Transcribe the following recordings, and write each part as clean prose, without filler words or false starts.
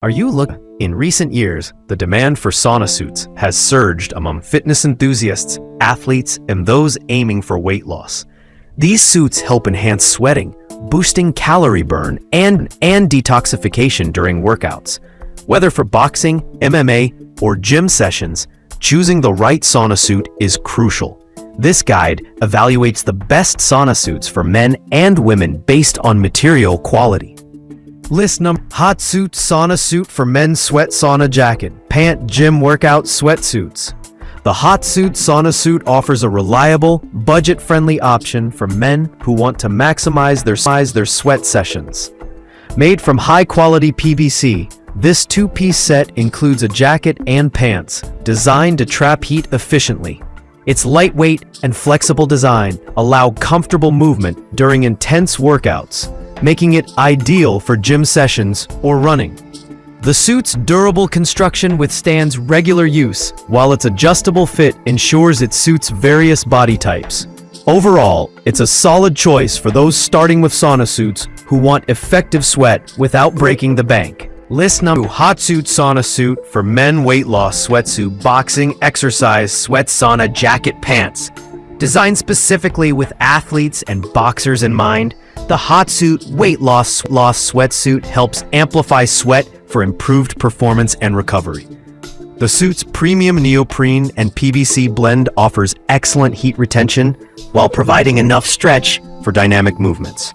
Are you looking? In recent years, the demand for sauna suits has surged among fitness enthusiasts, athletes, and those aiming for weight loss. These suits help enhance sweating, boosting calorie burn, and detoxification during workouts. Whether for boxing, MMA, or gym sessions, choosing the right sauna suit is crucial. This guide evaluates the best sauna suits for men and women based on material quality. List number: HOTSUIT sauna suit for men, sweat sauna jacket, pant, gym workout sweatsuits. The HOTSUIT sauna suit offers a reliable, budget-friendly option for men who want to maximize their sweat sessions. Made from high-quality PVC, this two-piece set includes a jacket and pants, designed to trap heat efficiently. Its lightweight and flexible design allow comfortable movement during intense workouts, making it ideal for gym sessions or running. The suit's durable construction withstands regular use, while its adjustable fit ensures it suits various body types. Overall, it's a solid choice for those starting with sauna suits who want effective sweat without breaking the bank. List number: HOTSUIT sauna suit for men, weight loss sweatsuit, boxing, exercise, sweat sauna jacket, pants. Designed specifically with athletes and boxers in mind, the HOTSUIT weight loss sweatsuit helps amplify sweat for improved performance and recovery. The suit's premium neoprene and PVC blend offers excellent heat retention while providing enough stretch for dynamic movements.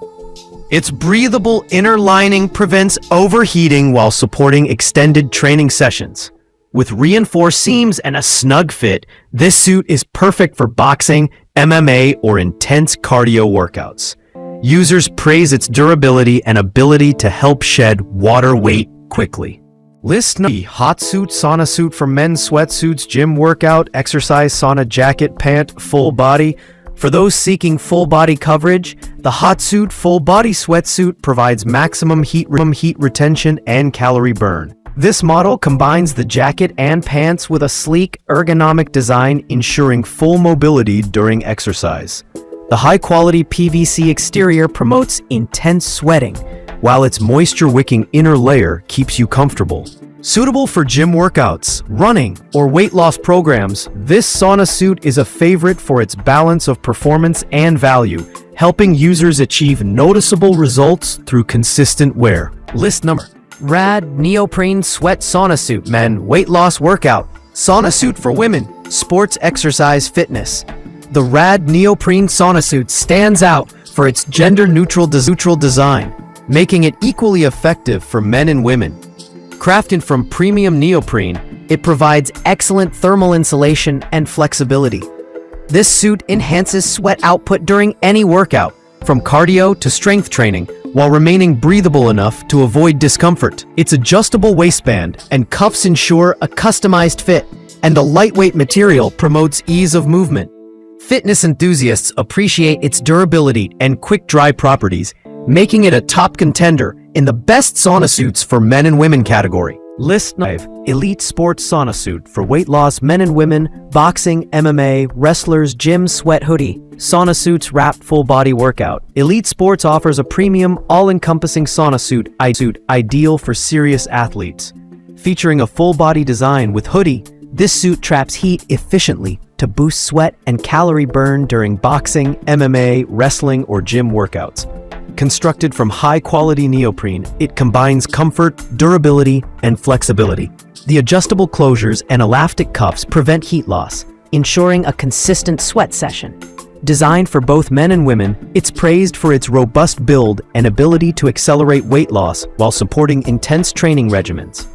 Its breathable inner lining prevents overheating while supporting extended training sessions. With reinforced seams and a snug fit, this suit is perfect for boxing, MMA, or intense cardio workouts. Users praise its durability and ability to help shed water weight quickly. List number: HOTSUIT sauna suit for men, sweatsuits, gym workout, exercise sauna jacket, pant, full body. For those seeking full body coverage, the HOTSUIT full body sweatsuit provides maximum heat retention and calorie burn. This model combines the jacket and pants with a sleek, ergonomic design, ensuring full mobility during exercise. The high-quality PVC exterior promotes intense sweating, while its moisture-wicking inner layer keeps you comfortable. Suitable for gym workouts, running, or weight loss programs, this sauna suit is a favorite for its balance of performance and value, helping users achieve noticeable results through consistent wear. List number: Rad Neoprene Sweat Sauna Suit Men Weight Loss Workout Sauna Suit for Women, Sports Exercise Fitness. The Rad Neoprene sauna suit stands out for its gender-neutral design, making it equally effective for men and women. Crafted from premium neoprene, it provides excellent thermal insulation and flexibility. This suit enhances sweat output during any workout, from cardio to strength training, while remaining breathable enough to avoid discomfort. Its adjustable waistband and cuffs ensure a customized fit, and the lightweight material promotes ease of movement. Fitness enthusiasts appreciate its durability and quick-dry properties, making it a top contender in the best sauna suits for men and women category. List 5: Elite Sports Sauna Suit for weight loss, men and women, boxing, MMA, wrestlers, gym sweat hoodie. Sauna suits wrapped full body workout. Elite Sports offers a premium, all-encompassing sauna suit ideal for serious athletes. Featuring a full body design with hoodie, this suit traps heat efficiently to boost sweat and calorie burn during boxing, MMA, wrestling, or gym workouts. Constructed from high-quality neoprene, it combines comfort, durability, and flexibility. The adjustable closures and elastic cuffs prevent heat loss, ensuring a consistent sweat session. Designed for both men and women, it's praised for its robust build and ability to accelerate weight loss while supporting intense training regimens.